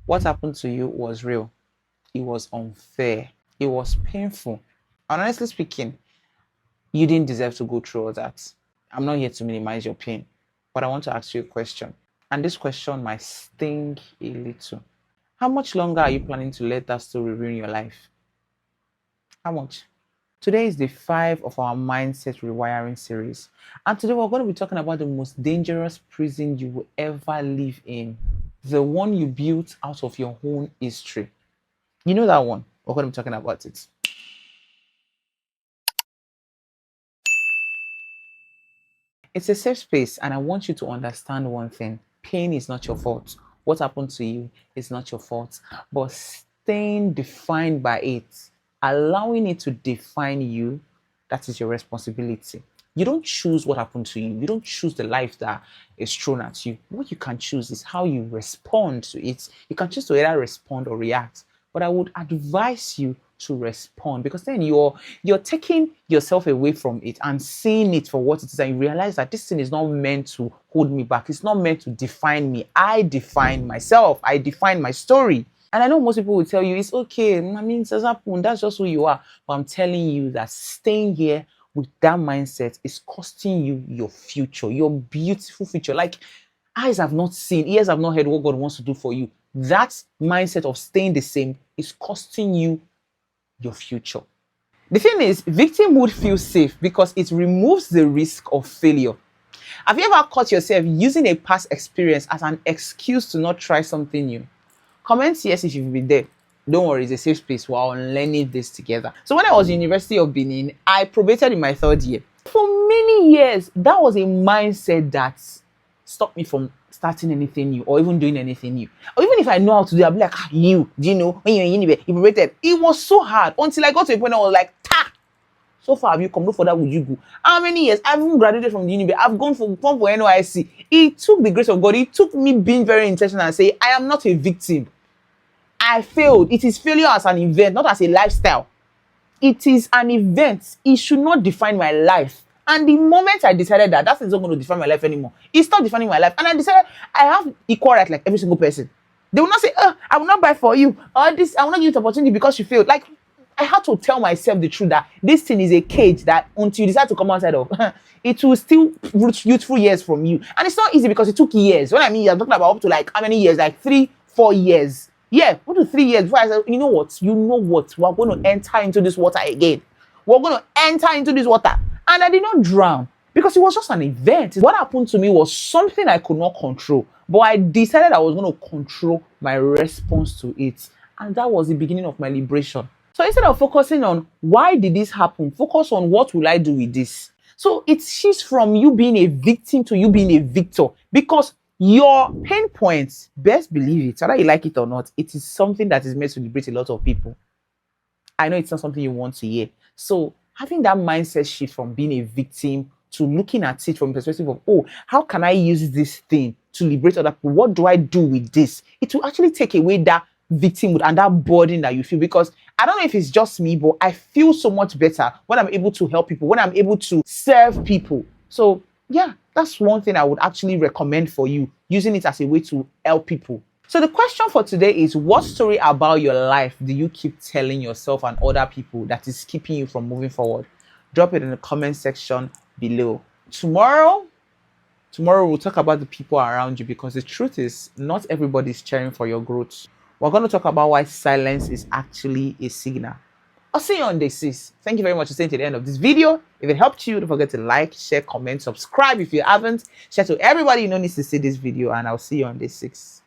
What happened to you was real. It was unfair. It was painful. And honestly speaking, you didn't deserve to go through all that. I'm not here to minimize your pain, but I want to ask you a question. And this question might sting a little. How much longer are you planning to let that story ruin your life? How much? Today is the 5 of our mindset rewiring series. And today we're going to be talking about the most dangerous prison you will ever live in. The one you built out of your own history. You know that one? We're going to be talking about it. It's a safe space, and I want you to understand one thing. Pain is not your fault. What happened to you is not your fault. But staying defined by it, allowing it to define you, that is your responsibility. You don't choose what happened to you. You don't choose the life that is thrown at you. What you can choose is how you respond to it. You can choose to either respond or react. But I would advise you to respond, because then you're taking yourself away from it and seeing it for what it is, and you realize that this thing is not meant to hold me back. It's not meant to define me. I define myself. I define my story. And I know most people will tell you it's okay. I mean, it has happened. That's just who you are. But I'm telling you that staying here with that mindset is costing you your future, your beautiful future. Like, eyes have not seen, ears have not heard what God wants to do for you. That mindset of staying the same is costing you your future. The thing is, victimhood feels safe because it removes the risk of failure. Have you ever caught yourself using a past experience as an excuse to not try something new? Comment yes if you've been there. Don't worry, it's a safe space. We're on learning this together. So when I was in University of Benin, I probated in my 3rd year. For many years, that was a mindset that stopped me from starting anything new or even doing anything new. Or even if I know how to do it, I'll be like, you, do you know, when you're in university, you probated. It was so hard until I got to a point where I was like, so far have you come? No further would you go? How many years? I've even graduated from the university. I've gone for NYSC. It took the grace of God. It took me being very intentional and saying, I am not a victim. I failed. It is failure as an event, not as a lifestyle. It is an event. It should not define my life. And the moment I decided that is not going to define my life anymore, it stopped defining my life. And I decided I have equal right like every single person. They will not say, I will not buy for you. Or this, I will not give you the opportunity because you failed. Like, I had to tell myself the truth that this thing is a cage that until you decide to come outside of, it will still root youthful years from you. And it's not easy because it took years. When I mean, I'm talking about up to like how many years? Like 3-4 years. Yeah, 1 to 3 years before I said, you know what? We're going to enter into this water again. We're going to enter into this water. And I did not drown because it was just an event. What happened to me was something I could not control. But I decided I was going to control my response to it. And that was the beginning of my liberation. So instead of focusing on why did this happen, focus on what will I do with this. So it shifts from you being a victim to you being a victor, because your pain points, best believe it, whether you like it or not, it is something that is meant to liberate a lot of people. I know it's not something you want to hear. So having that mindset shift from being a victim to looking at it from the perspective of, how can I use this thing to liberate other people? What do I do with this? It will actually take away that victimhood and that burden that you feel, because I don't know if it's just me, but I feel so much better when I'm able to help people, when I'm able to serve people. So yeah, that's one thing I would actually recommend for you, using it as a way to help people. So the question for today is, what story about your life do you keep telling yourself and other people that is keeping you from moving forward? Drop it in the comment section below. Tomorrow we'll talk about the people around you, because the truth is not everybody is cheering for your growth. We're going to talk about why silence is actually a signal. I'll see you on day 6. Thank you very much for staying to the end of this video. If it helped you, don't forget to like, share, comment, subscribe if you haven't. Share to everybody you know needs to see this video, and I'll see you on day 6.